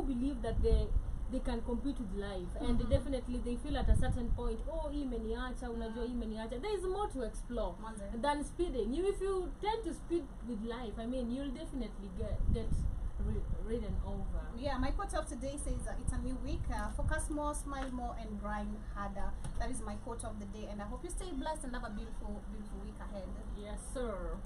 believe that they can compete with life, and definitely they feel at a certain point, oh, imeniacha, unajua imeniacha. There is more to explore than speeding. If you tend to speed with life, I mean, you'll definitely get ridden over. Yeah, my quote of today says it's a new week. Focus more, smile more, and grind harder. That is my quote of the day, and I hope you stay blessed and have a beautiful, beautiful week ahead. Yes, sir.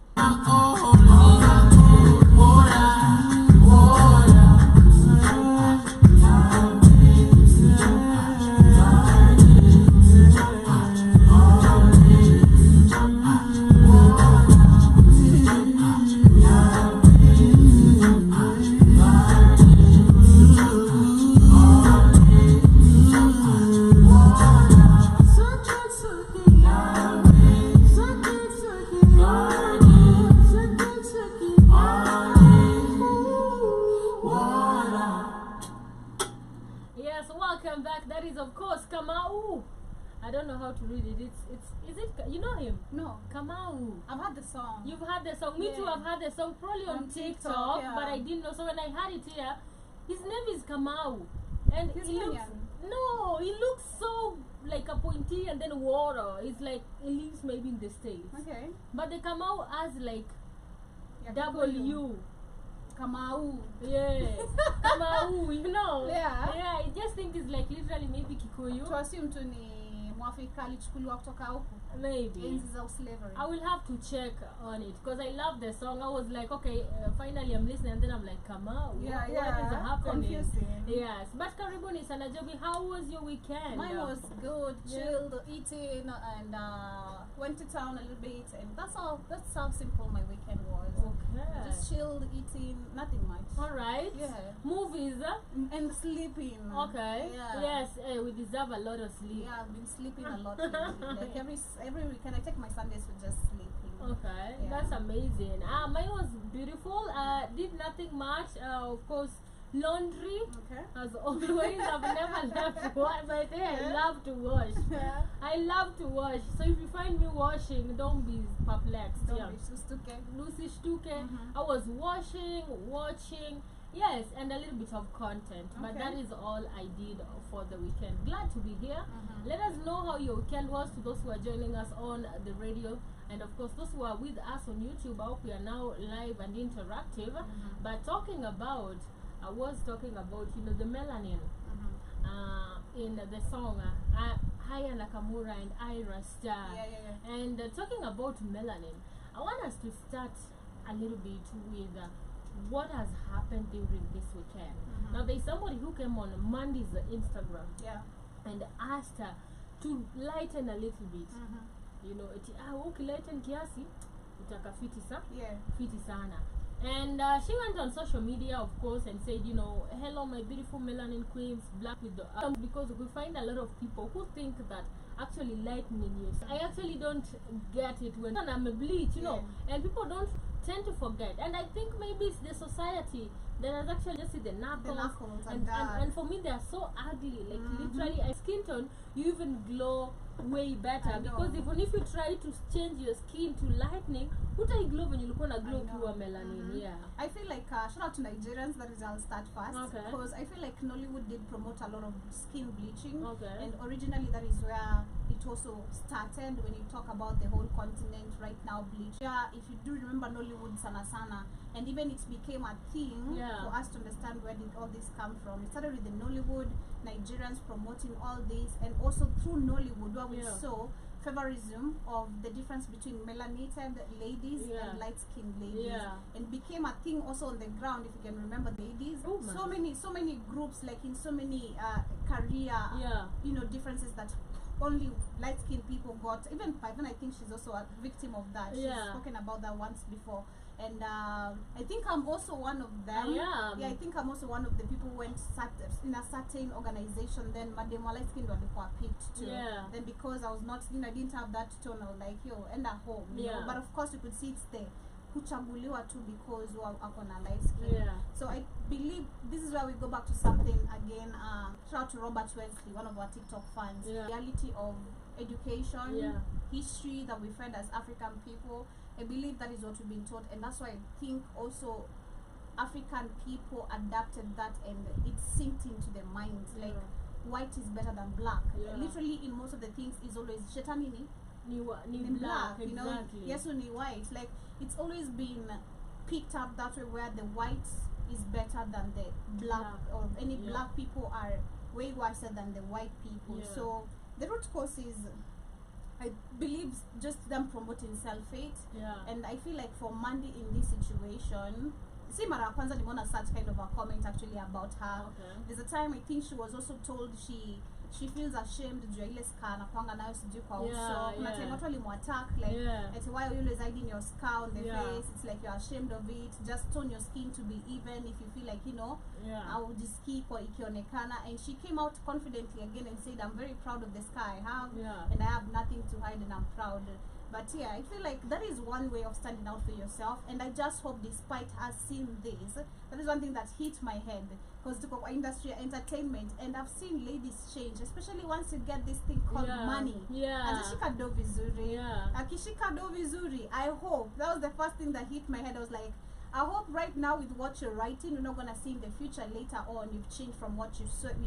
Welcome back. That is, of course, Kamau. I don't know how to read it. Is it you know him? No. Kamau. I've heard the song. You've heard the song. Me too. I've heard the song probably on TikTok, but I didn't know. So when I heard it here, his name is Kamau, and he's he looks so like a pointy and then water. It's like he lives maybe in the States. Okay. But the Kamau has like W. Kamau. Yes. Kamau, you know. Yeah. Yeah, I just think it's like literally maybe Kikuyu. To assume to ni Mwafrika alichukuliwa kutoka huku. Maybe. Enzi za slavery. I will have to check on it because I love the song. I was like, okay, finally I'm listening, and then I'm like, Kamau. What is happening? Confusing. Yes. But karibuni sana Joby, how was your weekend? Mine was good, chilled, eating, and went to town a little bit, and that's how simple my weekend was. Okay. Just chilled, eating, nothing much. All right. Yeah. Movies. And sleeping. Okay. Yeah. Yes, we deserve a lot of sleep. Yeah, I've been sleeping a lot lately. Like every weekend I take my Sundays for just sleeping. Okay, yeah. That's amazing. Mine was beautiful. Did nothing much. Of course, laundry. Okay. As always, I've never left to wash. But I love to wash. Yeah. I love to wash. So if you find me washing, don't be perplexed. Don't be stuke. Lucy Stuke. I was washing, watching. Yes, and a little bit of content, but that is all I did for the weekend. Glad to be here. Let us know how your weekend was to those who are joining us on the radio, and of course those who are with us on YouTube. I hope we are now live and interactive. But I was talking about the melanin in the song Haya Nakamura and Ira Star. And talking about melanin, I want us to start a little bit with what has happened during this weekend. Now there's somebody who came on Monday's Instagram and asked her to lighten a little bit. Lighten kiasi utaka fiti sana. And she went on social media, of course, and said, hello my beautiful melanin queens, black with the because we find a lot of people who think that actually lightening you. I actually don't get it when I'm a bleach, and people don't tend to forget. And I think maybe it's the society that has actually just the knuckles and for me they are so ugly. Like literally, skin tone, you even glow way better because even if you try to change your skin to lightening, what I glow when you look on a glow pure melanin. I feel like shout out to Nigerians, that is I'll start first because I feel like Nollywood did promote a lot of skin bleaching, and originally that is where it also started. When you talk about the whole continent right now, bleach. If you do remember Nollywood sana, and even it became a thing for us to understand where did all this come from. It started with the Nollywood, Nigerians promoting all this, and also through Nollywood where we saw favorism of the difference between melanated ladies and light-skinned ladies, and became a thing also on the ground. If you can remember, ladies, so many groups, like in so many career differences that only light-skinned people got. Even I think she's also a victim of that. She's spoken about that once before. And I think I'm also one of them. I think I'm also one of the people who went in a certain organization. Then Madam light skin were picked too. Then because I was not, I didn't have that tone. I was like, end at home. But of course, you could see it's there. Kuchaguliwa too because wako na light skin. So I believe this is where we go back to something again. Shout out to Robert Wesley, one of our TikTok fans. Reality of education, history that we find as African people. I believe that is what we've been taught, and that's why I think also African people adapted that and it sinked into their minds. Like white is better than black. Literally in most of the things is always shetani ni black, you know. Yes, ni white. Like it's always been picked up that way, where the white is better than the black, or any black people are way worse than the white people. So the root cause is, I believe, just them promoting self-hate. And I feel like for Mandy in this situation, see, Mara Kwanza nimeona such kind of a comment actually about her. There's a time I think she was also told she feels ashamed juu ya ile scar na kwanga nayo sijui kwa uso. Kuna time watu walimwattack like ati why are you always hiding your scar on the face? It's like you're ashamed of it. Just tone your skin to be even if you feel like, you know, au jiski kwa ikionekana. And she came out confidently again and said, I'm very proud of the scar I have and I have nothing to hide and I'm proud. But yeah, I feel like that is one way of standing out for yourself, and I just hope despite us seeing this, that is one thing that hit my head, because the industry entertainment, and I've seen ladies change, especially once you get this thing called money. Akishika do vizuri. Akishika do vizuri. I hope, that was the first thing that hit my head. I was like, I hope right now with what you're writing, we're not gonna see in the future later on you've changed from what you said.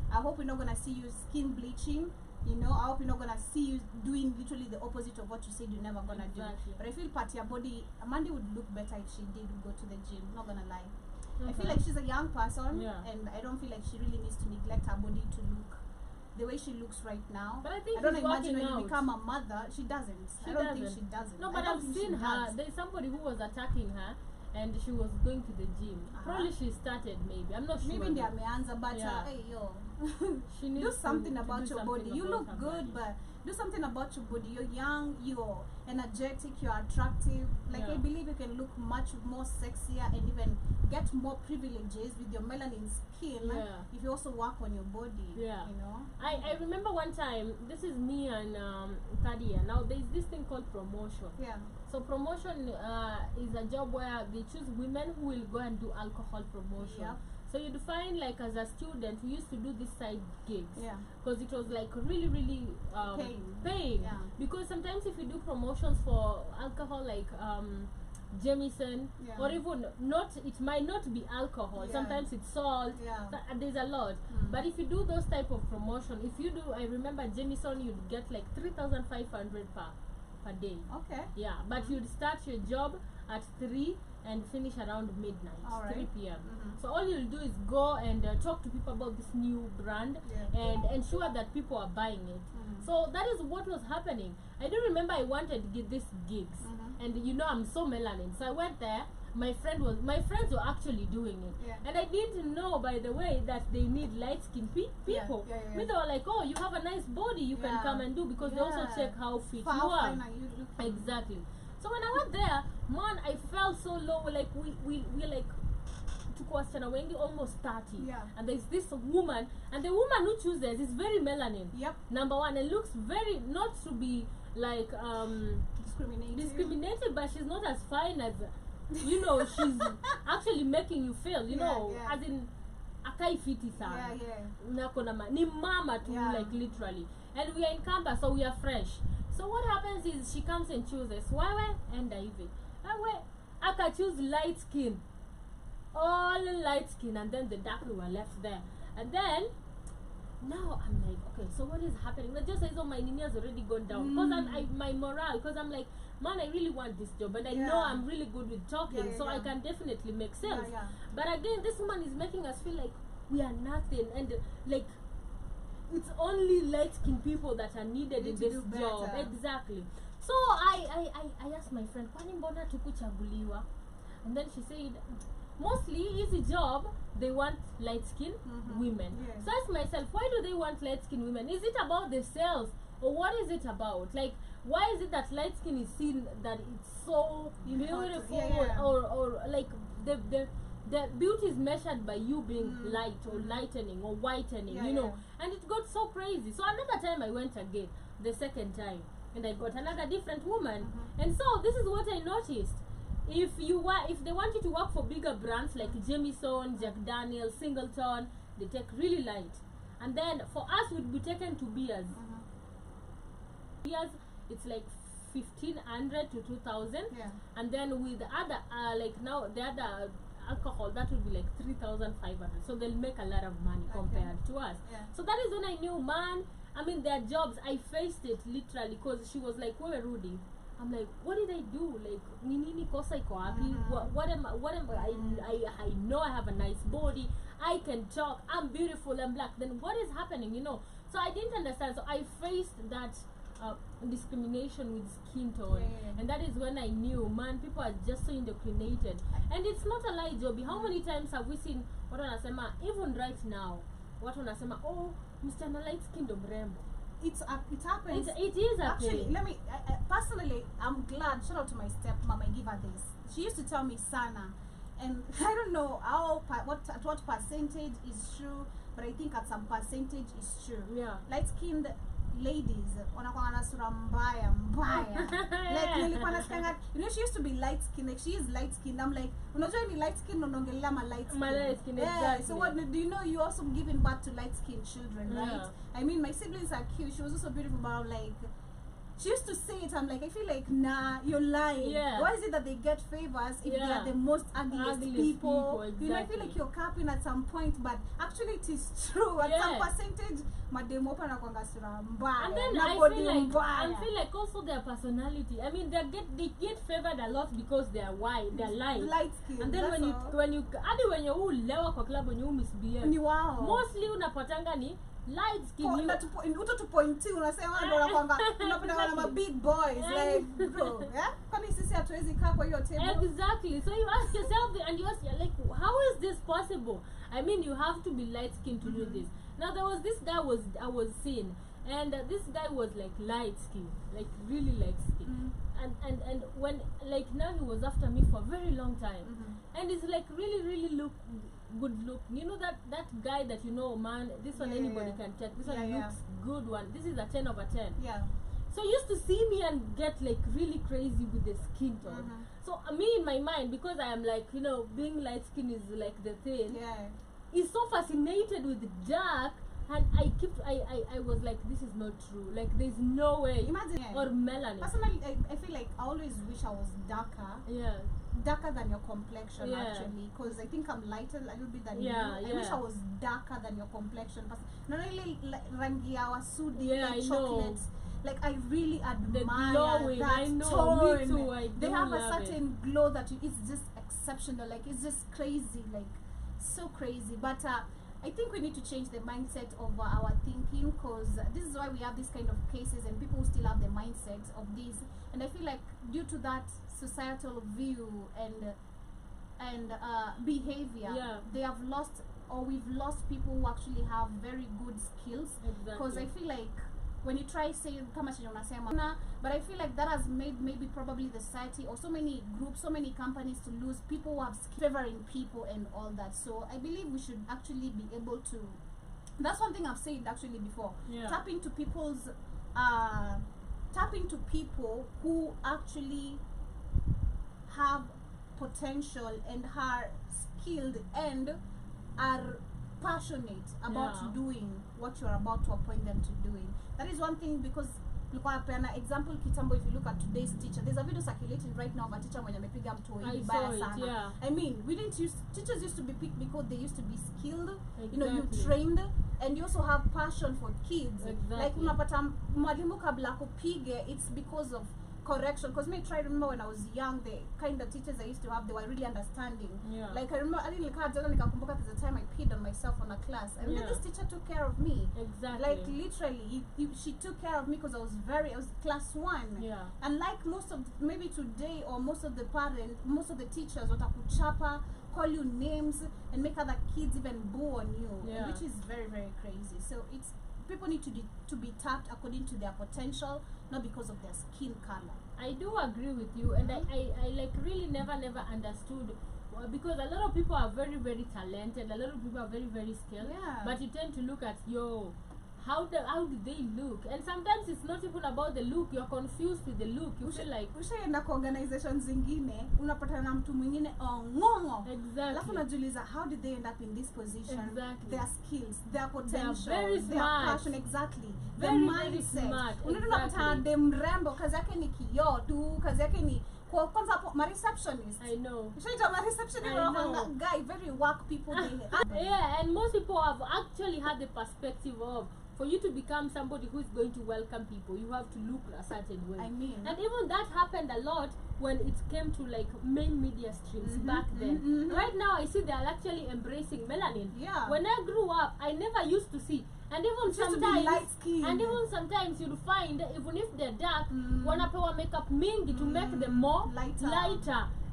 I hope we're not gonna see you skin bleaching. You know, I hope you're not gonna see you doing literally the opposite of what you said you're never gonna do. But I feel part of your body, Amanda would look better if she did go to the gym. Not gonna lie. I feel like she's a young person, and I don't feel like she really needs to neglect her body to look the way she looks right now. But I think don't imagine when you become a mother, she doesn't. I don't think she doesn't. No, but I've seen her. There's somebody who was attacking her, and she was going to the gym. Probably she started, maybe. I'm not sure. Maybe they are answer, but hey yo, she needs do something about your body. You look good, body. but do something about your body. You're young, you're energetic, you're attractive. Like I believe you can look much more sexier and even get more privileges with your melanin skin if you also work on your body. You know. I remember one time. This is me and Tadia. Now there's this thing called promotion. So promotion is a job where they choose women who will go and do alcohol promotion. So you'd find, like, as a student, we used to do these side gigs because it was like really paying. Because sometimes if you do promotions for alcohol, like Jameson, or even it might not be alcohol. Sometimes it's salt. There's a lot. But if you do those type of promotion, if you do, I remember Jameson, you'd get like 3,500 per day. But you'd start your job at 3 and finish around midnight, 3 p.m. So all you'll do is go and talk to people about this new brand and ensure that people are buying it. So that is what was happening. I do remember I wanted to get these gigs, and you know I'm so melanin, so I went there. My friends were actually doing it, and I didn't know, by the way, that they need light-skinned people. They were like, oh, you have a nice body, you can come and do, because they also check how fit you are. Exactly. So when I went there, man, I felt so low. Like we like took wasichana wengi almost 30. And there's this woman, and the woman who chooses is very melanin. Number one, and looks very, not to be like discriminated, but she's not as fine as, you know, she's actually making you feel, you know, as in akai fiti sana. Ni mama too, like literally. And we are in campus, so we are fresh. So what happens is she comes and chooses Wawe and Ivy. I can choose light skin. All light skin, and then the dark were left there. And then now I'm like, okay, so what is happening? But just as though my nini has already gone down. Because my morale, because I'm like, man, I really want this job, and I know I'm really good with talking, so I can definitely make sales. But again, this woman is making us feel like we are nothing, and like it's only light-skinned people that are needed in this job. Exactly. So I asked my friend, kwani mbona tukuchaguliwa? And then she said, mostly easy job, they want light-skinned women. So I asked myself, why do they want light-skinned women? Is it about the sales, or what is it about? Like, why is it that light skin is seen that it's so beautiful, or like the beauty is measured by you being light or lightening or whitening, you know, and it got so crazy. So another time I went again, the second time, and I got another different woman. And so this is what I noticed. If they want you to work for bigger brands like Jameson, Jack Daniels, Singleton, they take really light. And then for us, we'd be taken to beers. Beers, it's like 1,500 to 2,000. And then with other like now the other alcohol, that would be like 3,500. So they'll make a lot of money compared to us. So that is when I knew, man, I mean, their jobs, I faced it literally, because she was like, we're Rudy. I'm like, what did I do? Like, nini kosa iko happy? What am I know I have a nice body, I can talk, I'm beautiful, I'm black. Then what is happening, you know? So I didn't understand. So I faced that discrimination with skin tone, and that is when I knew, man, people are just so indoctrinated. And it's not a lie, Joby. How many times have we seen what wanasema, even right now, what wanasema, oh, Mr. Light Skin mrembo. It happens. It is actually. Let me personally, I'm glad. Shout out to my stepmom. I give her this. She used to tell me sana, and I don't know at what percentage is true, but I think at some percentage is true. Yeah. Light skinned ladies wanakuwa na sura mbaya like nilikuwa nasikia, you know, she used to be light skinned, like she is light skinned. I'm like, unajua ni light skinned unaongelea ma light skin. Exactly. So what do you know, you also giving birth to light skinned children, right? I mean, my siblings are cute. She was also beautiful, but I'm like, she used to say it, I'm like, I feel like, nah, you're lying. Why is it that they get favors if they are the most ugliest people? Exactly. You know, I feel like you're capping at some point, but actually it is true. At some percentage, and then I feel like also their personality. I mean, they get favored a lot because they are white, they're light skin. And then when you when you lewa kwa club, when you misbehave, mostly unapatanga ni light skin. Uto to point two, unasema ndo kwamba tunapenda na big boys, like, bro, kwani sisi hatuwezi kaa kwa hiyo table? Exactly. So you ask yourself, and you ask, like, how is this possible? I mean, you have to be light skinned to do this. Now there was this guy I was seeing, and this guy was like light skin, like really light skin. And when, like, now he was after me for a very long time, and it's like really good look. You know that guy that, you know, man, this one anybody can check. This one looks good one. This is a 10 over 10. So he used to see me and get like really crazy with the skin tone. So me in my mind, because I am like, you know, being light skin is like the thing. He's so fascinated with dark, and I was like, this is not true. Like, there's no way. Imagine. Or melanin. Personally, I feel like I always wish I was darker. Darker than your complexion, actually, because I think I'm lighter a little bit than you. I wish I was darker than your complexion. Not really rangi our sudi, like chocolates. Like, I really admire glowing, that I know, tone. me too, they have a certain glow that it's just exceptional. Like, it's just crazy, like so crazy. But I think we need to change the mindset of our thinking, because this is why we have these kind of cases, and people still have the mindset of this. And I feel like due to that societal view and behavior, they have lost, or we've lost people who actually have very good skills. Because I feel like when you try saying kama chenye unasema, but I feel like that has made maybe probably the society or so many groups, so many companies to lose people who have favoring people and all that. So I believe we should actually be able to, that's one thing I've said actually before, tap into people's tap into people who actually have potential and are skilled and are passionate about doing what you're about to appoint them to doing. That is one thing, because look at an example kitambo. If you look at today's teacher, there's a video circulating right now of a teacher mwenye amepiga mtu baya sana. I mean, teachers used to be picked because they used to be skilled. You know, you trained, and you also have passion for kids. Like unapata mwalimu kabla kupige, it's because of correction. Because me try remember when I was young, the kind of teachers I used to have, they were really understanding. Like I remember, I didn't nikakumbuka there's a time I peed on myself on a class, and then this teacher took care of me. Like literally, she took care of me because I was class 1. And like most of maybe today, or most of the parents, most of the teachers watakuchapa, call you names, and make other kids even boo on you, which is very crazy. So it's, people need to be tapped according to their potential, not because of their skin color. I do agree with you, and I like really never understood, because a lot of people are very talented, a lot of people are very skilled, but you tend to look at how do they look, and sometimes it's not even about the look. You're confused with the look. You feel like ushaenda kwa organizations zingine, unapata na mtu mwingine ngongo. Alafu unajiuliza, how did they end up in this position? Their skills, their potential, their passion, the mindset. Unapata dem mrembo, kazi yake ni kioo tu, kazi yake ni kwanza hapo my receptionist. I know. My receptionist guy, very work people they yeah, and most people have actually had the perspective of, for you to become somebody who is going to welcome people, you have to look a certain way. I mean, and even that happened a lot when it came to like main media streams back then. Right now, I see they are actually embracing melanin. Yeah. When I grew up, I never used to see. And even sometimes, you'll find, even if they're dark, wanapewa makeup mingi to make them more lighter.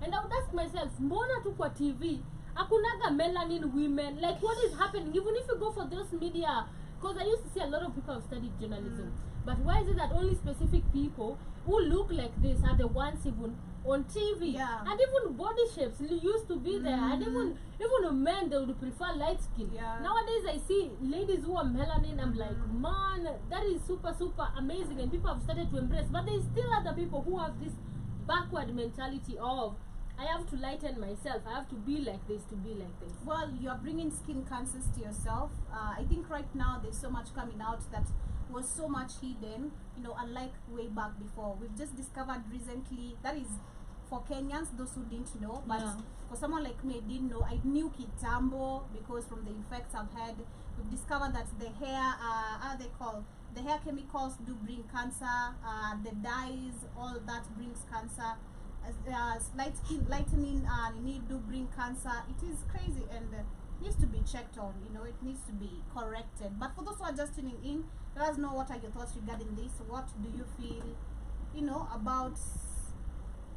And I would ask myself, mbona tu kwa TV akunaga melanin women? Like, what is happening? Even if you go for those media, because I used to see a lot of people have studied journalism, but why is it that only specific people who look like this are the ones even on TV? Yeah. And even body shapes used to be there, and even men, they would prefer light skin. Yeah. Nowadays I see ladies who are melanin. I'm like, man, that is super amazing, and people have started to embrace. But there is still other people who have this backward mentality of, I have to lighten myself, I have to be like this to be like this. Well, you're bringing skin cancers to yourself. I think right now there's so much coming out that was so much hidden, unlike way back before. We've just discovered recently, that is for Kenyans, those who didn't know, but for someone like me, I didn't know. I knew kitambo because from the effects I've had, we've discovered that the hair, the hair chemicals do bring cancer, the dyes, all that brings cancer. Lightening need do bring cancer. It is crazy, and needs to be checked on. It needs to be corrected. But for those who are just tuning in, let us know what are your thoughts regarding this. What do you feel, about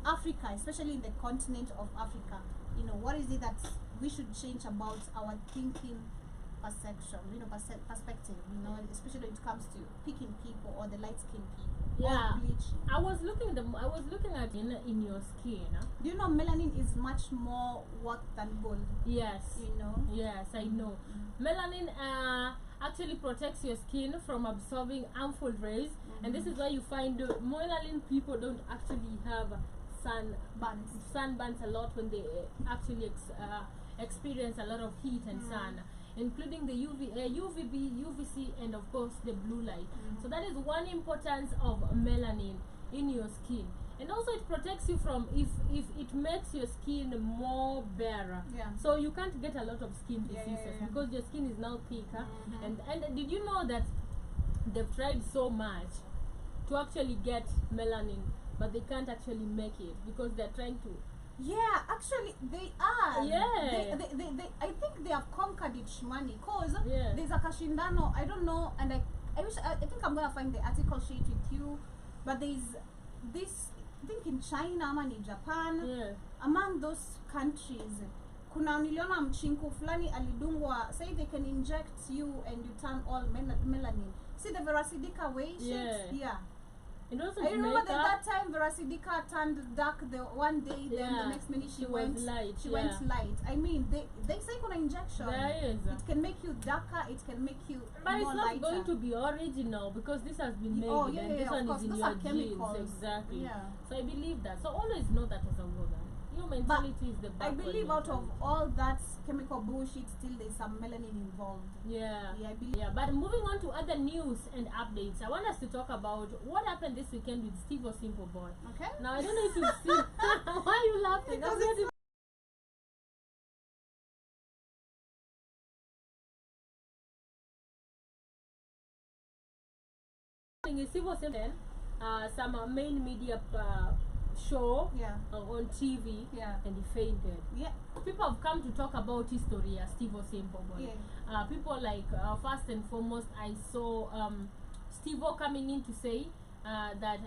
Africa, especially in the continent of Africa? What is it that we should change about our thinking perception, perspective, especially when it comes to picking people or the light-skinned people. Yeah, I was looking at in your skin. Do you know melanin is much more worth than gold? Yes. Yes, I know. Melanin actually protects your skin from absorbing harmful rays, and this is why you find melanin people don't actually have sunburns a lot when they actually experience a lot of heat and sun, including the UVB, UVC, and of course the blue light. So that is one importance of melanin in your skin. And also it protects you from, if it makes your skin more barer, so you can't get a lot of skin diseases because your skin is now thicker. And did you know that they've tried so much to actually get melanin, but they can't actually make it because they're trying to. Yeah, actually they are. Yeah. They I think they have conquered it, Shimani, because there's a kashindano, I don't know, and I think I'm gonna find the article sheet with you, but there's this, I think in China or in Japan, among those countries, kuna niliona mchinku fulani alidungwa, say they can inject you and you turn all melanin. See the Veracidika way shit? Yeah. And also I remember that time Veracidika turned dark the one day, then the next minute she went light. She went light. I mean, they say kuna injection. There is. It can make you darker. It can make you but more it's not lighter. Going to be original because this has been made, and this one is in your genes. Exactly. Yeah. So I believe that. So always know that as a woman, your mentality is the back. I believe out of all that chemical bullshit, still there's some melanin involved. Yeah. I believe. Yeah, but moving on to other news and updates, I want us to talk about what happened this weekend with Steve O Simple Boy. Okay. Now I don't know if you've seen. Why are you laughing? Because Steve O Simple, some main media show on TV, and he fainted. People have come to talk about history as Steve O Simple Boy. People like, first and foremost, I saw Steve O coming in to say that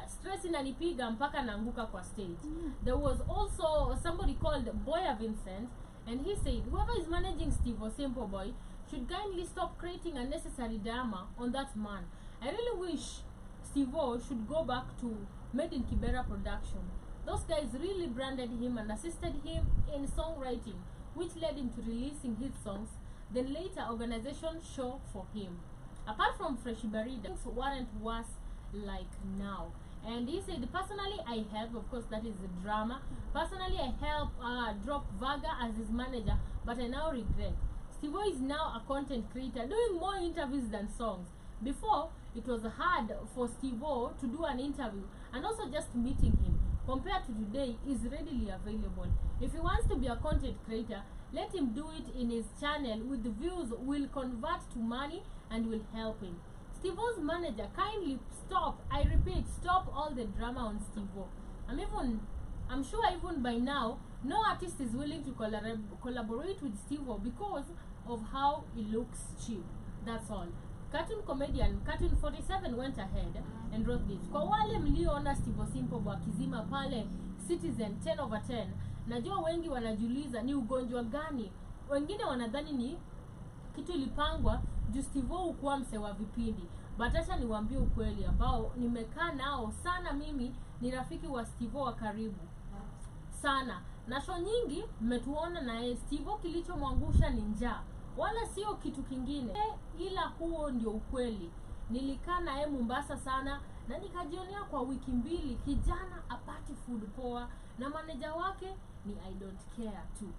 stress inanipiga mpaka naanguka kwa stage. There was also somebody called Boya Vincent, and he said whoever is managing Steve O Simple Boy should kindly stop creating unnecessary drama on that man. I really wish Steve O should go back to Made in Kibera production. Those guys really branded him and assisted him in songwriting, which led him to releasing hit songs, then later organization show for him. Apart from Fresh Barida, things weren't worse like now. And he said, personally I help, of course that is the drama, personally I help drop Vaga as his manager, but I now regret. Steve O is now a content creator doing more interviews than songs. Before, it was hard for Steve-O to do an interview, and also just meeting him compared to today is readily available. If he wants to be a content creator, let him do it in his channel with the views will convert to money and will help him. Steve-O's manager, kindly stop, I repeat, stop all the drama on Steve-O. I'm sure even by now, no artist is willing to collaborate with Steve-O because of how he looks cheap. That's all. Cartoon comedian Cartoon 47 went ahead and wrote this. Kwa wale mlioona Steve-O Simple wakizima pale Citizen 10/10, najua wengi wanajiuliza ni ugonjwa gani. Wengine wanadhani ni kitu ilipangwa juu Steve-O hukuwa mse wa vipindi. But acha niwaambie ukweli ambao nimekaa nao sana. Mimi ni rafiki wa Steve-O wa karibu sana. Na show nyingi mmetuona na Steve-O kilichomwangusha ni njaa. Wala sio kitu kingine. Ila huo ndio ukweli. Nilikaa naye Mombasa sana na nikajionea kwa wiki mbili kijana apati food poa na manager wake ni I don't care too.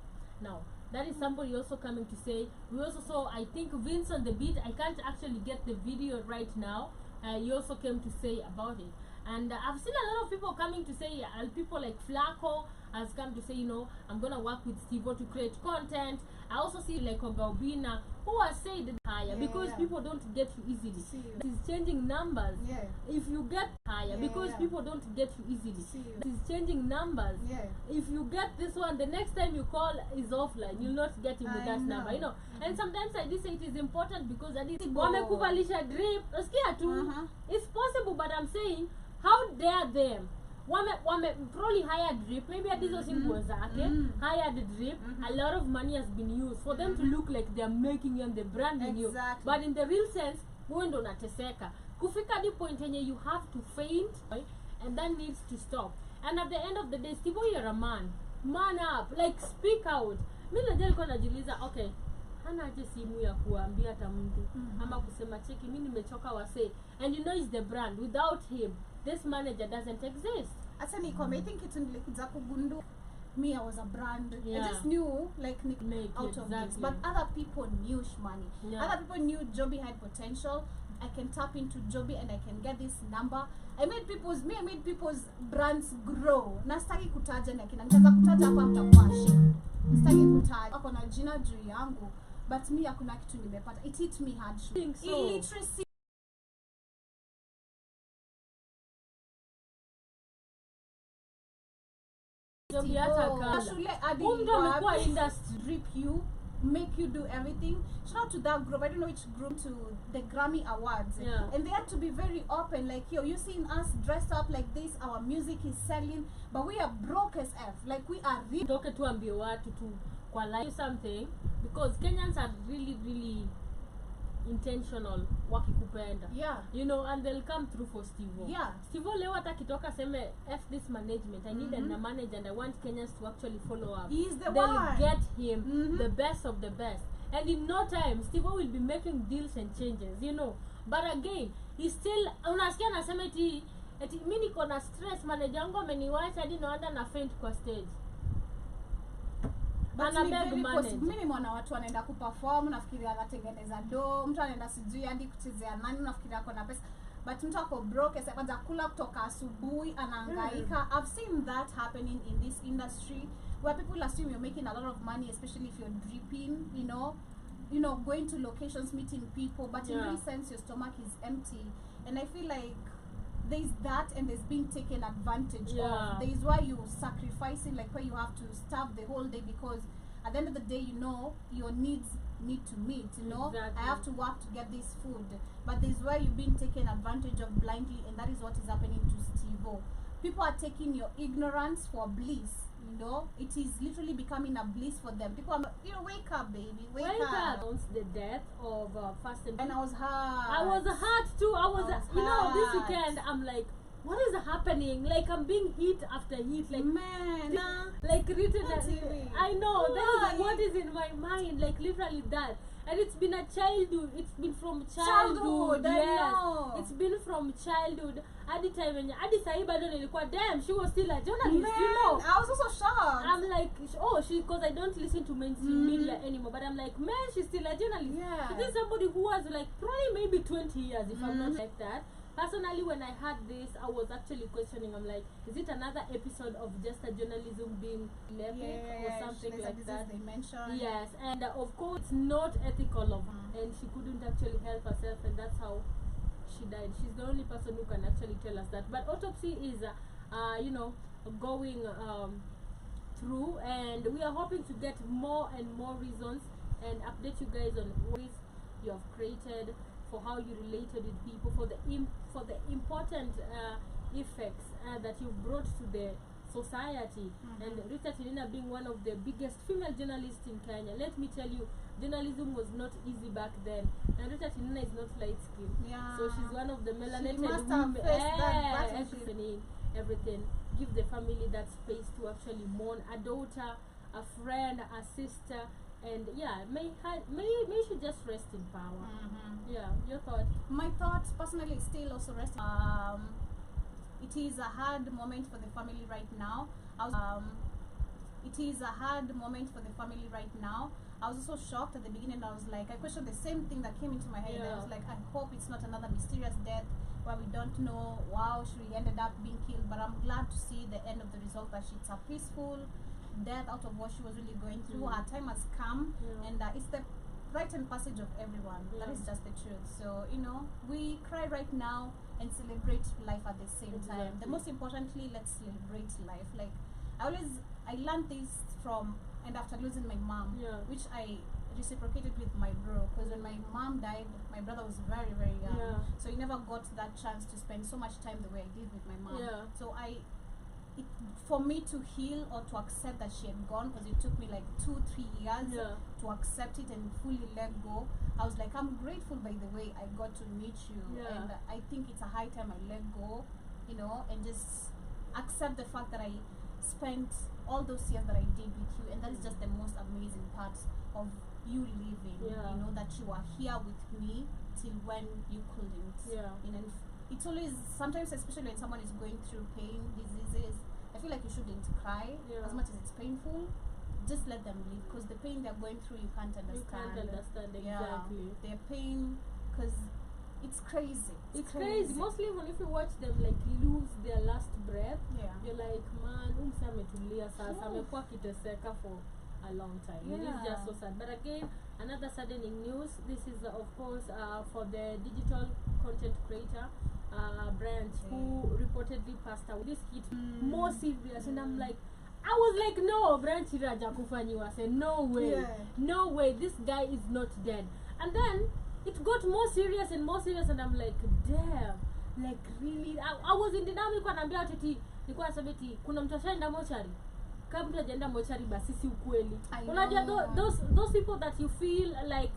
Now, that is somebody also coming to say, we also saw, I think, Vince on the beat. I can't actually get the video right now. He also came to say about it. And I've seen a lot of people coming to say, people like Flacco has come to say, you know, I'm going to work with Steve-O to create content. I also see like Ogaubina who has said higher because people don't get you easily. It's changing numbers. If you get higher because people don't get you easily. It's changing numbers. If you get this one, the next time you call is offline. You'll not get him with that number. You know. And sometimes I do say it is important because I did wamekuvalisha drip. It's possible, but I'm saying, how dare them? Wame probably hired drip, maybe at this simple hired drip. A lot of money has been used for them to look like they're making you and they're branding you. But in the real sense, wendo nateseka. Kufika di point yenye you have to faint, right? And that needs to stop. And at the end of the day, Steve-O, you're a man. Man up, like speak out. Mimi najua nilikuwa najiuliza, okay, hana aje simu ya kuambia hata mtu ama kusema cheki mimi nimechoka wase. And you know it's the brand. Without him, this manager doesn't exist. Asa ni I think it's nilikuja kugundu me, I was a brand. I just knew like out of this. But other people knew Shmani. Other people knew Joby had potential. I can tap into Joby and I can get this number. I made people's brands grow. Na sitaki kutaja na kinaanza kutaja hapa mtakwashi. Sitaki kutaja. Wako na jina juu yangu. But me hakuna kitu nimepata. It hit me hard. Illiteracy. Industry drip you, make you do everything. Shout out to that group. I don't know which group, to the Grammy Awards. And they had to be very open. Like, yo, you seeing us dressed up like this, our music is selling, but we are broke as F. Like, we are really something because Kenyans are really intentional wakikupenda. You know, and they'll come through for Steve-O. Steve-O leo atakitoka seme F this management. I need a manager and I want Kenyans to actually follow up. He's the They'll one. get him the best of the best. And in no time, Steve-O will be making deals and changes, you know. But again, he's still, unasikia nasema eti mimi niko na stress, manager wangu ameniwacha hadi naenda na faint kwa stage. Mimi mwana watu wanaenda kuperform, nafikiria anatengeneza do, mtu anaenda sijui hadi kuchezea nani, nafikiria kuna pesa. But mtu ako broke, kwanza kula kutoka asubuhi anahangaika. I've seen that happening in this industry where people assume you're making a lot of money, especially if you're dripping, you know, going to locations, meeting people, but in real sense your stomach is empty. And I feel like there's that and there's being taken advantage of. There is why you sacrificing, like where you have to starve the whole day because at the end of the day, you know, your needs need to meet, you know. I have to work to get this food. But there's where you're being taken advantage of blindly, and that is what is happening to Steve-O. People are taking your ignorance for bliss. You know, it is literally becoming a bliss for them. People are, you know, wake up, baby, wake up. The death of Fast and I was hurt. I was hurt too. I was you know, this weekend I'm like, what is happening? Like I'm being hit after hit. Like man, like written. I know that is what is in my mind. Like literally that. And it's been a childhood. It's been from childhood. Yes. It's been from childhood. At the time when damn, she was still a journalist. Man, you know. I was also shocked. I'm like, because I don't listen to mainstream media anymore. But I'm like, man, she's still a journalist. Yeah. This is somebody who was like probably maybe 20 years, if I'm not like that. Personally, when I heard this, I was actually questioning. I'm like, is it another episode of just a journalism being epic or something like that? They mentioned. Yes, and of course, it's not ethical of her, and she couldn't actually help herself, and that's how she died. She's the only person who can actually tell us that. But autopsy is, going through, and we are hoping to get more and more reasons and update you guys on what you have created, for how you related with people, for the important effects that you've brought to the society. And Rita Tinina being one of the biggest female journalists in Kenya, let me tell you, journalism was not easy back then. And Rita Tinina is not light skinned, so she's one of the melanated women. Everything. Give the family that space to actually mourn a daughter, a friend, a sister. And yeah, may she just rest in power. Yeah, your thought? My thoughts personally still also rest. It is a hard moment for the family right now. It is a hard moment for the family right now. I was also shocked at the beginning. I was like, I questioned the same thing that came into my head. I was like, I hope it's not another mysterious death where we don't know. Wow, she ended up being killed. But I'm glad to see the end of the result, that it's a peaceful death out of what she was really going through. Her time has come, and it's the rite and passage of everyone. That is just the truth. So we cry right now and celebrate life at the same time. The most importantly, let's celebrate life. Like I learned this from, and after losing my mom, which I reciprocated with my bro, because when my mom died, my brother was very, very young, so he never got that chance to spend so much time the way I did with my mom. So for me to heal or to accept that she had gone, because it took me like 2-3 years to accept it and fully let go, I was like, I'm grateful by the way I got to meet you, and I think it's a high time I let go, and just accept the fact that I spent all those years that I did with you, and that is just the most amazing part of you living, that you are here with me till when you couldn't. It's always, sometimes especially when someone is going through pain, diseases, I feel like you shouldn't cry as much as it's painful. Just let them live, because the pain they're going through, you can't understand. Exactly. Their pain, because it's crazy. It's crazy. Mostly when if you watch them like lose their last breath, you're like, man, ametulia sasa, amekuwa kiteseka for a long time. It is just so sad. But again, another saddening news. This is of course for the digital content creator Branch, who reportedly passed away. This hit more serious, and I'm like, I was like, no, Branch Raja kufanyiwa. I said, no way, this guy is not dead. And then it got more serious, and I'm like, damn, like really. I was in the dynamic when I'm about to nilikuwa sabeti kuna mtu ashaenda mochari. Kama mtu ajaenda mochari basi si ukweli. Unajua those people that you feel like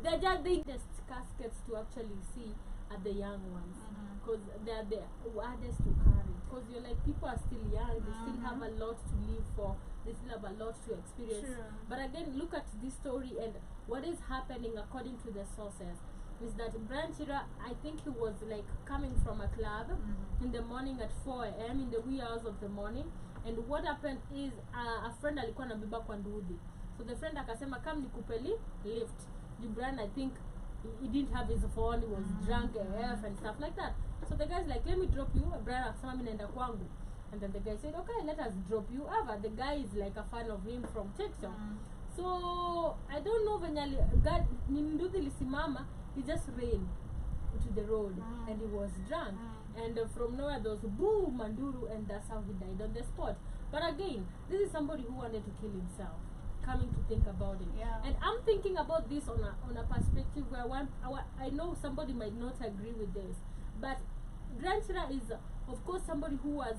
they just caskets to actually see at the young ones, because they're the hardest to carry, because you're like, people are still young, they still have a lot to live for, they still have a lot to experience. But again, look at this story, and what is happening according to the sources is that Branchira, I think he was like coming from a club in the morning at 4 a.m. in the wee hours of the morning, and what happened is a friend alikuwa anabeba kwa ndudhi, so the friend akasema come nikupe lift. Gibran, I think he didn't have his phone, he was drunk AF and stuff like that. So the guy's like, let me drop you. Brian akasema mimi naenda kwangu. And then the guy said, okay, let us drop you over. The guy is like a fan of him from TikTok. So I don't know when Ninduthi lisimama, he just ran to the road and he was drunk. And from nowhere there was boom, manduru, and that's how he died on the spot. But again, this is somebody who wanted to kill himself, coming to think about it. And I'm thinking about this on a perspective where I know somebody might not agree with this, but Branchira is of course somebody who was,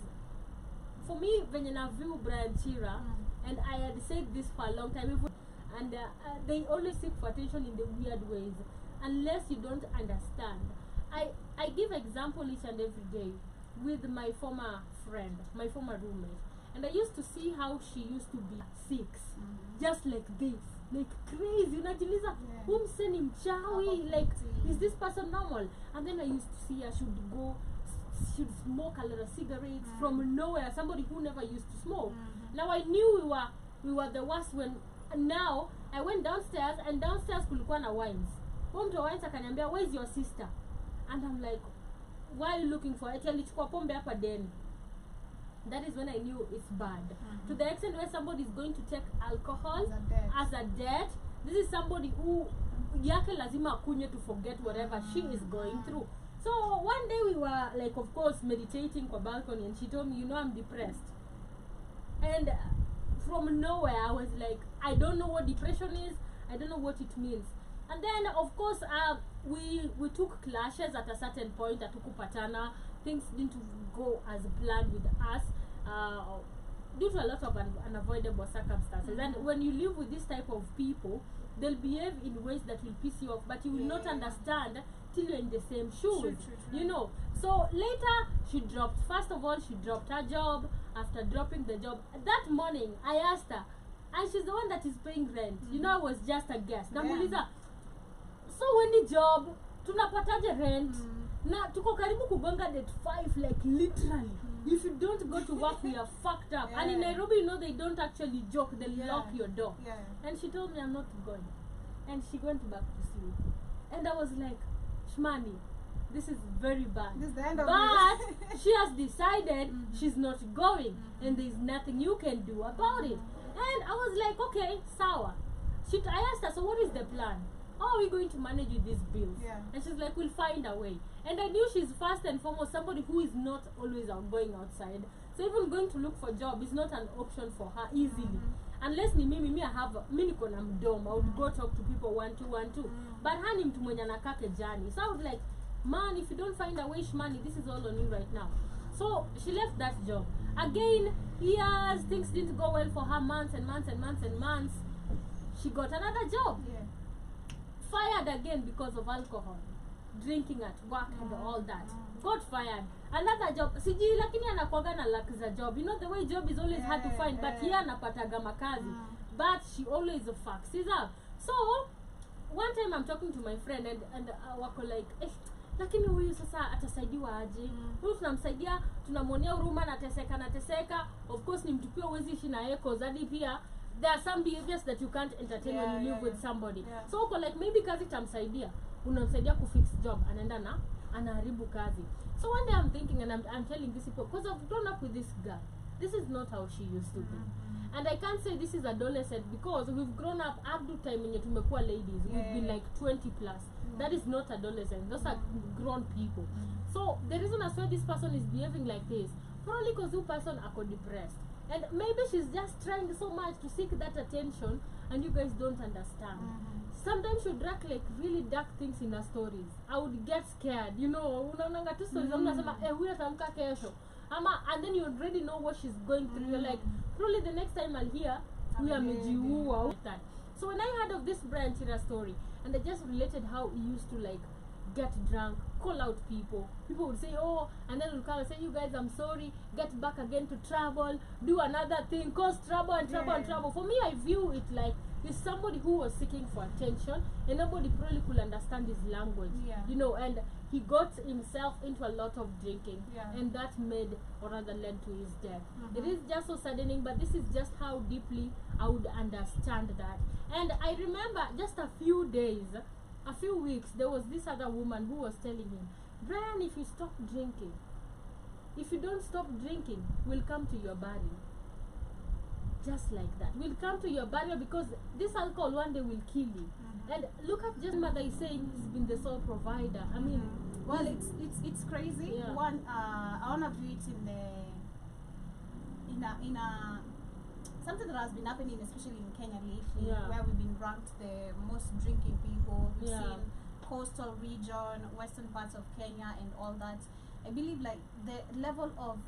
for me, when I view Branchira, and I had said this for a long time, and they always seek for attention in the weird ways, unless you don't understand. I give example each and every day with my former friend, my former roommate, and I used to see how she used to be 6, just like this, like crazy. Unajiuliza, umse ni mchawi, like is this person normal? And then I used to see I should smoke a lot of cigarettes from nowhere, somebody who never used to smoke. Now I knew we were the worst when now I went downstairs, and downstairs kulikuwa na wines. Mtu wa wines akaniambia, where is your sister? And I'm like, why are you looking for it? Alichukua pombe hapa deni. That is when I knew it's bad. To the extent where somebody is going to take alcohol as a debt. This is somebody who yake lazima akunywe to forget whatever she is going through. So one day we were like, of course, meditating kwa balcony, and she told me, you know, I'm depressed. And from nowhere I was like, I don't know what depression is, I don't know what it means. And then of course we took clashes at a certain point, atukupatana, things didn't go as planned with us due to a lot of unavoidable circumstances. And when you live with this type of people, they'll behave in ways that will piss you off, but you will not understand till you're in the same shoes. True. You know. So later she dropped, first of all she dropped her job. After dropping the job that morning, I asked her, and she's the one that is paying rent. You know, I was just a guest. Namuuliza, so when the job tunapataje rent? Na tuko karibu kugonga date 5, like literally. If you don't go to work, we are fucked up. And in Nairobi, you know, they don't actually joke, they'll lock your door. And she told me, I'm not going. And she went back to sleep. And I was like, Shmani, this is very bad. This is the end of but she has decided she's not going, and there's nothing you can do about it. And I was like, okay, sour. I asked her, so what is the plan? How are we going to manage with these bills? And she's like, we'll find a way. And I knew she's first and foremost somebody who is not always going outside. So even going to look for a job is not an option for her easily. Unless ni mimi niko na mdomo, I would go talk to people 1-2. But her ni mtu mwenye anakaa kejani. So I was like, man, if you don't find a way, Shmani, this is all on you right now. So she left that job. Again, years, things didn't go well for her, months and months and months and months. She got another job. Fired again because of alcohol, drinking at work and all that. Got fired. Another job. Siji lakini anakuaga na luck za job. You know the way job is always hard to find, but here anapataga makazi. But she always fucks up. So one time I'm talking to my friend and wako like, lakini huyu sasa atasaidiwa aje? Huyu tunamsaidia, tunamwonea huruma, nateseka. Of course ni mtupio uwezi ishi na yeye cause hadi pia there are some behaviors that you can't entertain when you live with somebody. So uko like, maybe kazi tamsaidia, unamsaidia kufix job, anaenda na anaharibu kazi. So one day I'm thinking, and I'm telling these people, because I've grown up with this girl, this is not how she used to be. And I can't say this is adolescent because we've grown up up to time when tumekuwa ladies. We've been like 20 plus. That is not adolescent. Those are grown people. So the reason I saw this person is behaving like this, probably because this person are depressed. And maybe she's just trying so much to seek that attention, and you guys don't understand. Sometimes she would drag like really dark things in her stories. I would get scared, you know. Unaonanga tu stories, unasema huyu atamka kesho. And then you already know what she's going through. You're like, probably the next time I'll hear huyu amejiua like that. So when I heard of this Brian Tira story, and I just related how he used to like get drunk, call out people would say, oh, and then would come and say, you guys, I'm sorry, get back again to travel, do another thing, cause trouble and trouble. For me, I view it like he's somebody who was seeking for attention, and nobody probably could understand his language, you know, and he got himself into a lot of drinking, and that made or rather led to his death. It is just so saddening, but this is just how deeply I would understand that. And I remember just a few weeks, there was this other woman who was telling him, Brian, if you stop drinking, if you don't stop drinking, we'll come to your burial. Just like that. We'll come to your burial because this alcohol one day will kill you. And look at just mother is saying he's been the sole provider. I mean, well, it's crazy. One, I wanna view it in a something that has been happening, especially in Kenya lately, where we've been ranked the most drinking people. We've seen coastal region, western parts of Kenya, and all that. I believe like the level of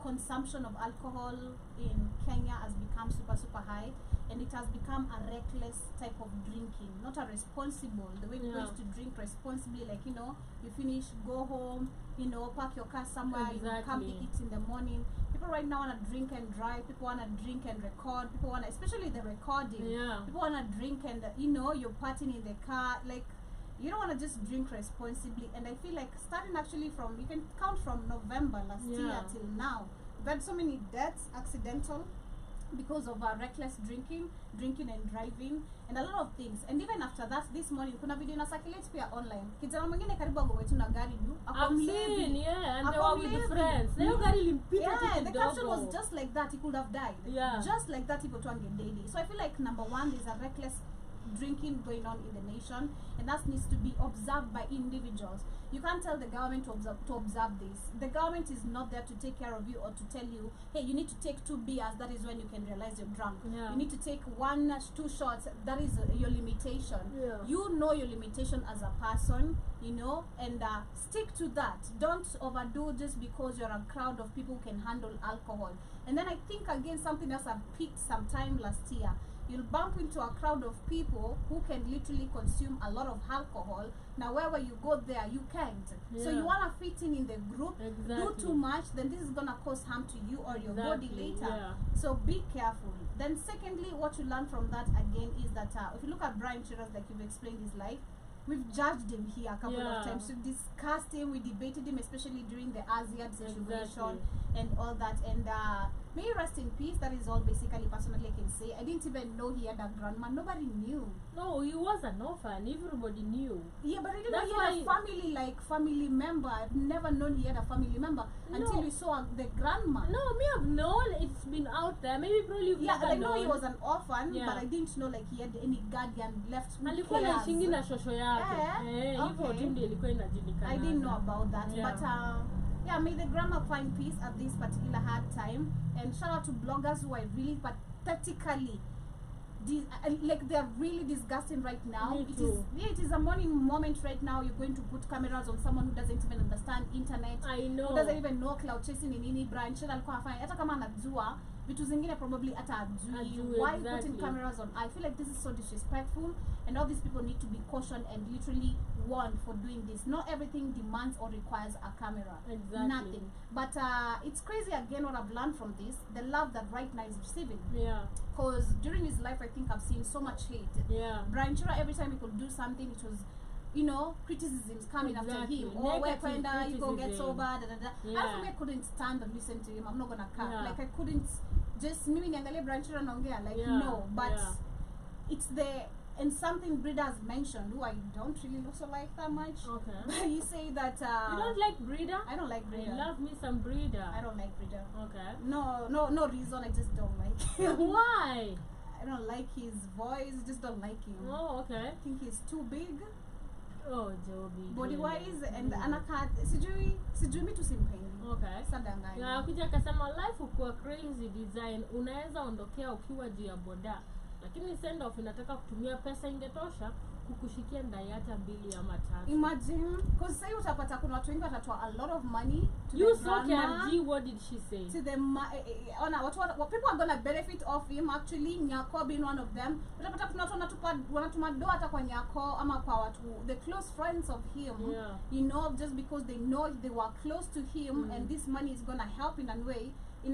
consumption of alcohol in Kenya has become super high, and it has become a reckless type of drinking, not a responsible, the way people used to drink responsibly, like, you know, you finish, go home, you know, park your car somewhere, you come to eat in the morning. People people right now want to drink and drive. People want to drink and record. People want to, especially the recording. Yeah. People want to drink and, you know, you're partying in the car. Like, you don't want to just drink responsibly. And I feel like starting actually from, you can count from November last year till now. We've had so many deaths, accidental, because of reckless drinking and driving, and a lot of things. And even after that, this morning kuna video na circulate pia online, kijana mwingine karibu agowetu na gari juu and they were with friends. The caption was just like that, he could have died. Just like that, he could have daily. So I feel like number one, there's a reckless drinking going on in the nation, and that needs to be observed by individuals. You can't tell the government to observe this. The government is not there to take care of you or to tell you, hey, you need to take 2 beers, that is when you can realize you're drunk. You need to take 1-2 shots, that is your limitation. You know your limitation as a person, you know, and stick to that. Don't overdo just because you're a crowd of people who can handle alcohol. And then I think again something else I've picked sometime last year. You'll bump into a crowd of people who can literally consume a lot of alcohol. Now wherever you go there, you can't. So you want to fit in the group, do too much, then this is going to cause harm to you or your body later. So be careful. Then secondly, what you learn from that again is that if you look at Brian Chiras, like you've explained his life, we've judged him here a couple of times. We've discussed him, we debated him, especially during the ASEAN situation and all that. And may he rest in peace. That is all basically personally I can say. I didn't even know he had a grandma. Nobody knew. No, he was an orphan. Everybody knew. Yeah, but I didn't know he had a family, like family member. I've never known he had a family member until we saw the grandma. No, me have known. It's been out there. Maybe probably you've never I know known. he was an orphan, but I didn't know like he had any guardian left. Alikuwa na shingi na shosho yake. I didn't know about that. But yeah, may the grandma find peace at this particular hard time. And shout out to bloggers who are really pathetically like they're really disgusting right now. It is a morning moment right now. You're going to put cameras on someone who doesn't even understand internet. I know. Who doesn't even know cloud chasing in any branch. Hata kama anajua vitu zingine probably hata ajui. Why putting cameras on? I feel like this is so disrespectful, and all these people need to be cautioned and literally warned for doing this. Not everything demands or requires a camera. Nothing. But it's crazy again what I've learned from this, the love that Right Now is receiving. Because during his life, I think I've seen so much hate. Brian Chura, every time he could do something, it was, you know, criticisms coming after him. Oh, where Kwenda, you go get sober, I for me, I couldn't stand and listen to him. I'm not gonna cut. Like I couldn't just mimi niangalie Brian Chura naongea, like no. But it's the, and something Brida has mentioned, who I don't really also like that much. But you say that you don't like Brida? I don't like Brida. I love me some Brida. I don't like Brida. No reason. I just don't like him. Why? I don't like his voice. Just don't like him. I think he's too big. Joby. Body wise and anakat sijui mi tusimpendi. Sadanganya. Na kuja kasema life ukuwa crazy design, unaweza ondokea ukiwa juu ya boda. Lakini send off inataka kutumia pesa ingetosha kukushikia ndai hata 2 ama 3. Imagine, because say utapata kuna watu wengi watatoa a lot of money to you the grandma. what did she say? To the what people are gonna benefit off him, actually Nyako being one of them. Utapata kuna watu wanatuma doa hata kwa Nyako ama kwa watu the close friends of him. You know, just because they know they were close to him and this money is gonna help in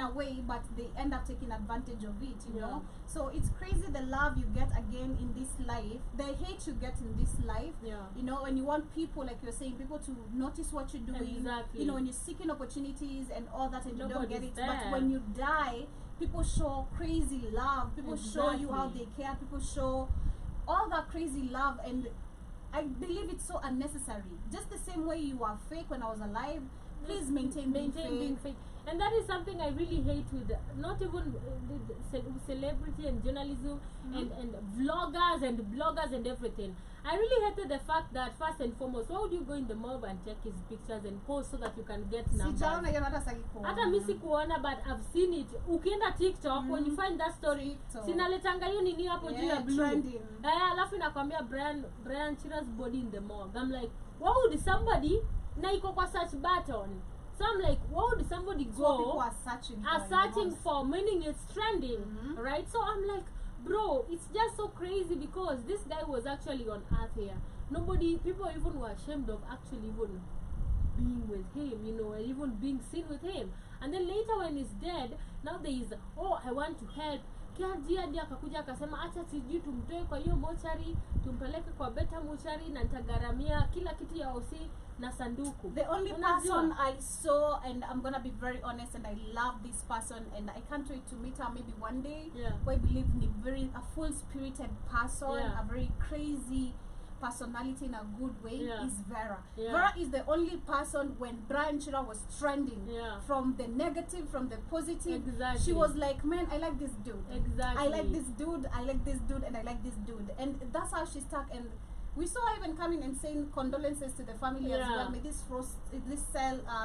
a way, but they end up taking advantage of it, you know. So it's crazy the love you get again in this life, the hate you get in this life. You know, when you want people, like you're saying, people to notice what you're doing. You know, when you're seeking opportunities and all that and you don't get it. But when you die, people show crazy love. People show you how they care. People show all that crazy love, and I believe it's so unnecessary. Just the same way you were fake when I was alive, please maintain being fake. And that is something I really hate with not even celebrity and journalism and vloggers and bloggers and everything. I really hated the fact that first and foremost, why would you go in the mob and check his pictures and post so that you can get numbers? Hata misi kuona, but I've seen it. Ukienda TikTok, when you find that story, sinaletanga hiyo nini hapo juu ya blue. Alafu inakwambia Brian Chira's body in the morgue. I'm like, why would somebody na iko kwa search button? So I'm like, why would somebody go? So people are searching for, meaning it's trending, right? So I'm like, bro, it's just so crazy because this guy was actually on earth here. People even were ashamed of actually even being with him, you know, and even being seen with him. And then later when he's dead, now there is, oh, I want to help. Kiadi akakuja akasema acha sijui tumtoe kwa hiyo mochari, tumpeleke kwa beta mochari na nitagaramia kila kitu ya OC na sanduku. The only person I saw, and I'm gonna be very honest, and I love this person, and I can't wait to meet her maybe one day. Who I believe in a full-spirited person, a very crazy personality in a good way, is Vera. Vera is the only person when Brian Chira was trending, from the negative, from the positive, she was like, man, I like this dude. I like this dude, I like this dude, and I like this dude. And that's how she stuck. And we saw her even coming and saying condolences to the family as well. May this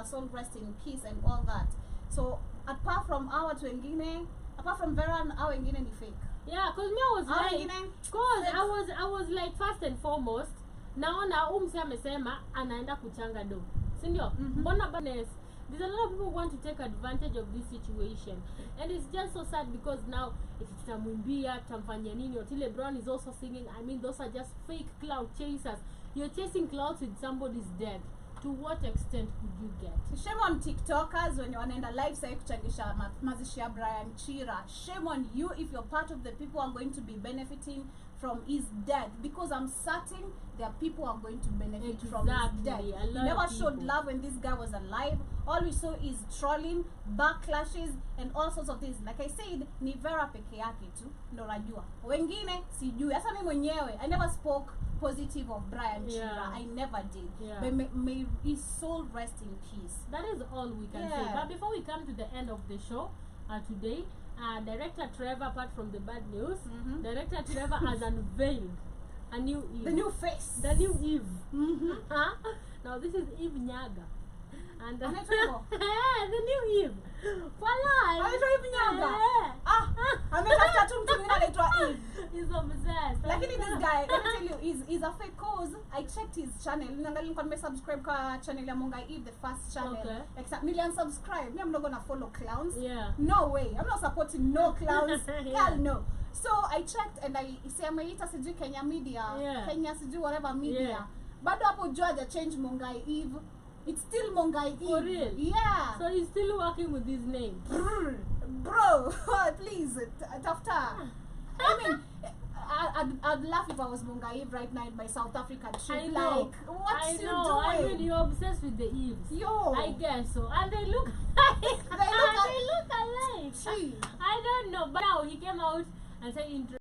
soul rest in peace and all that. So apart from our to Engine, apart from Vera and our Engine ni fake. Yeah, cause me I was like, I was like, first and foremost, naona umse amesema anaenda kuchanga do, sindio? Mbona banes? There's a lot of people who want to take advantage of this situation, and it's just so sad because now if tutamwimbia, tutamfanya nini? Otile Brown is also singing. I mean, those are just fake cloud chasers. You're chasing clouds with somebody's death. To what extent could you get? Shame on TikTokers when you wanaenda live say kuchangisha mazishi ya Brian Chira. Shame on you if you're part of the people who are going to be benefiting from his death, because I'm certain there are people who are going to benefit from his death. He never showed love when this guy was alive. All we saw is trolling, backlashes, and all sorts of things. Like I said, ni Vera peke yake tu ndo najua. Wengine sijui. Hata mimi mwenyewe, I never spoke positive of Brian Chira. I never did. But may his soul rest in peace. That is all we can say. But before we come to the end of the show today, Director Trevor, apart from the bad news, Director Trevor has unveiled a new Eve. The new face. The new Eve. Now this is Eve Nyaga. And the new Eve. Voila! Eve Nyaga. Ametafuta tu mtu mwingine anaitwa Eve. He's obsessed. Lakini this guy, let me tell you, is a fake cause. I checked his channel. Nilikuwa nimesubscribe kwa channel ya Munga Eve, the first channel. Except million subscribe. I'm not gonna follow clowns. No way. I'm not supporting no clowns. Hell no. So I checked and I see ameita sijui Kenya Media, Kenya sijui whatever media. Bado hapo Georgia change Mungai Eve. It's still Mungai Eve. For real? Yeah. So he's still working with his name. Bro, please, Tafta. I mean, I'd laugh if I was Mungai Eve right now in my South African trip. I know. Like, what's you doing? I mean, you're obsessed with the Eves. Yo. I guess so. And they look alike. They look alike. Gee. I don't know. But now he came out and said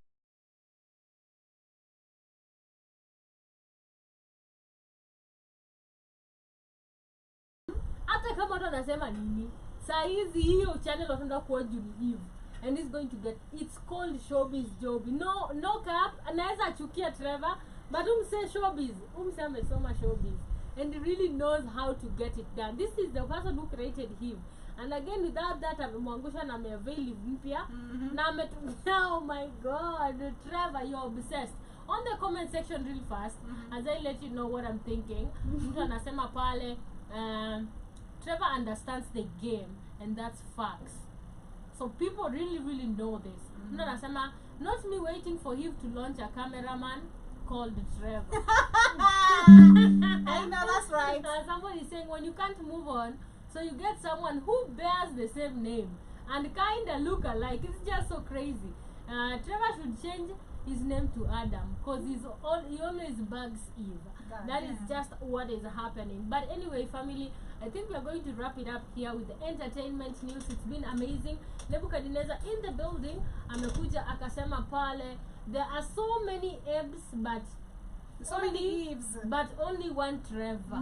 hata kama watu wanasema nini, saa hizi hiyo channel wataenda kuwa Julie Eve, and it's going to get, it's called Showbiz Joby. No cap, anaweza achukia Trevor, but umse Showbiz, umse amesoma Showbiz, and he really knows how to get it done. This is the person who created him. And again, without that, amemwangusha na ameavail mpya. Oh my God, Trevor, you're obsessed. On the comment section real fast, as I let you know what I'm thinking, mtu anasema pale, Trevor understands the game, and that's facts. So people really know this. Mtu anasema, not me waiting for him to launch a cameraman called Trevor. I know, that's right. Somebody is saying, when you can't move on, so you get someone who bears the same name and kinda look alike. It's just so crazy. Trevor should change his name to Adam, because he always bugs Eve. That is just what is happening. But anyway, family, I think we are going to wrap it up here with the entertainment news. It's been amazing. Nebukadnezar in the building, amekuja akasema pale, there are so many Eves, but so many Eves, but only one Trevor,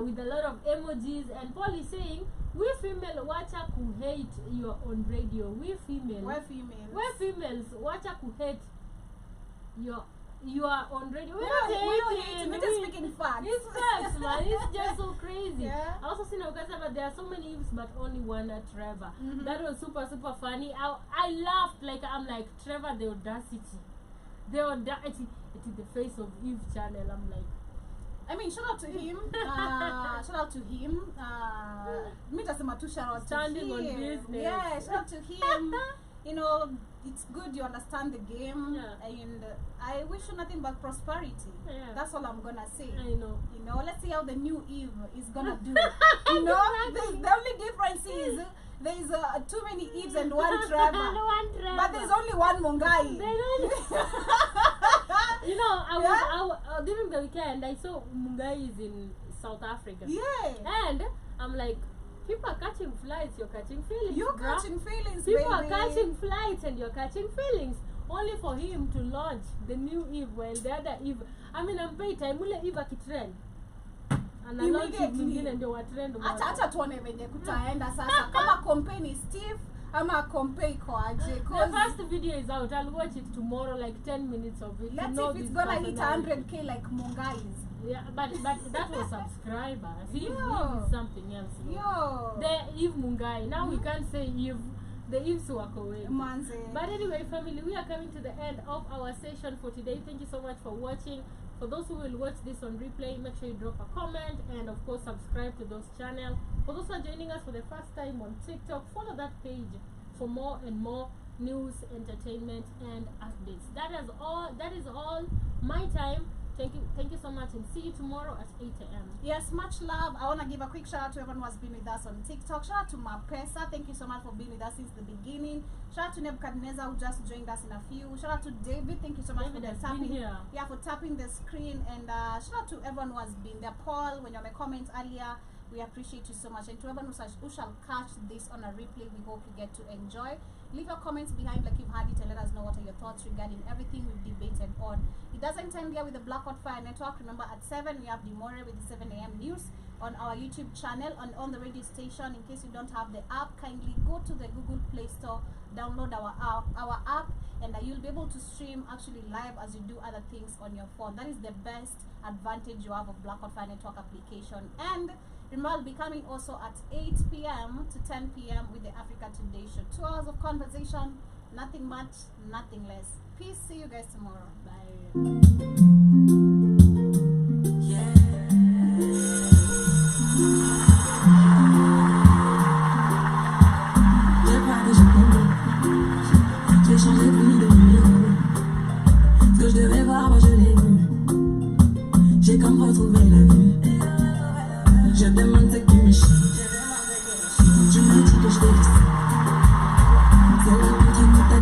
with a lot of emojis. And Paul is saying, we female wacha ku hate your on radio. We female, we're females wacha ku hate you are on radio. We don't hate him. We're just speaking facts. It's facts, man. It's just so crazy. I also seen but there are so many Eves, but only one Trevor. That was super funny. I laughed, like I'm like, Trevor, the audacity. It is the face of Eve channel. I'm like, I mean, shout out to him. Shout out to him. Me just shout out standing to him. On business. Yeah, shout out to him. You know, it's good you understand the game, and I wish you nothing but prosperity. That's all I'm gonna say. I know. You know, let's see how the new Eve is gonna do. You know, the only difference is there's too many Eves and one Trevor. One Trevor. But there's only one Mungai. You know, I was during the weekend I saw Mungai is in South Africa. Yeah. And I'm like, people are catching flights, you're catching feelings. You're catching feelings, people are catching flights and you're catching feelings. Only for him to launch the new Eve while the other Eve. I mean, I'm very time ule Eve akitrend. And I launch Eve mwingine ndio wa trend. Acha tuone venye kutaenda sasa. Kama campaign is stiff, ama campaign iko aje. The first video is out. I'll watch it tomorrow, like 10 minutes of it. Let's see if it's gonna hit 100k like Mungai's. Yeah, but that was subscribers. Eve is something else. Yo. The Eve Mungai. Now we can't say Eve. The Eves walk away. But anyway, family, we are coming to the end of our session for today. Thank you so much for watching. For those who will watch this on replay, make sure you drop a comment and of course subscribe to those channels. For those who are joining us for the first time on TikTok, follow that page for more and more news, entertainment and updates. That is all my time. Thank you so much, and see you tomorrow at 8 a.m. Yes, much love. I want to give a quick shout out to everyone who has been with us on TikTok. Shout out to Mapesa. Thank you so much for being with us since the beginning. Shout out to Nebuchadnezzar who just joined us in a few. Shout out to David. Thank you so much for tapping the screen. And shout out to everyone who has been there. Paul, when you have a comment earlier, we appreciate you so much. And to everyone who shall catch this on a replay, we hope you get to enjoy. Leave your comments behind like you've had it and let us know what are your thoughts regarding everything we've debated on. It doesn't end here with the Blackout Fire Network. Remember, at 7 we have Demore with the 7 a.m. news on our YouTube channel and on the radio station. In case you don't have the app, kindly go to the Google Play Store, download our app, and you'll be able to stream actually live as you do other things on your phone. That is the best advantage you have of Blackout Fire Network application. And remember, I'll be coming also at 8 p.m. to 10 p.m. with the Africa Today Show. 2 hours of conversation, nothing much, nothing less. Peace. See you guys tomorrow. Bye.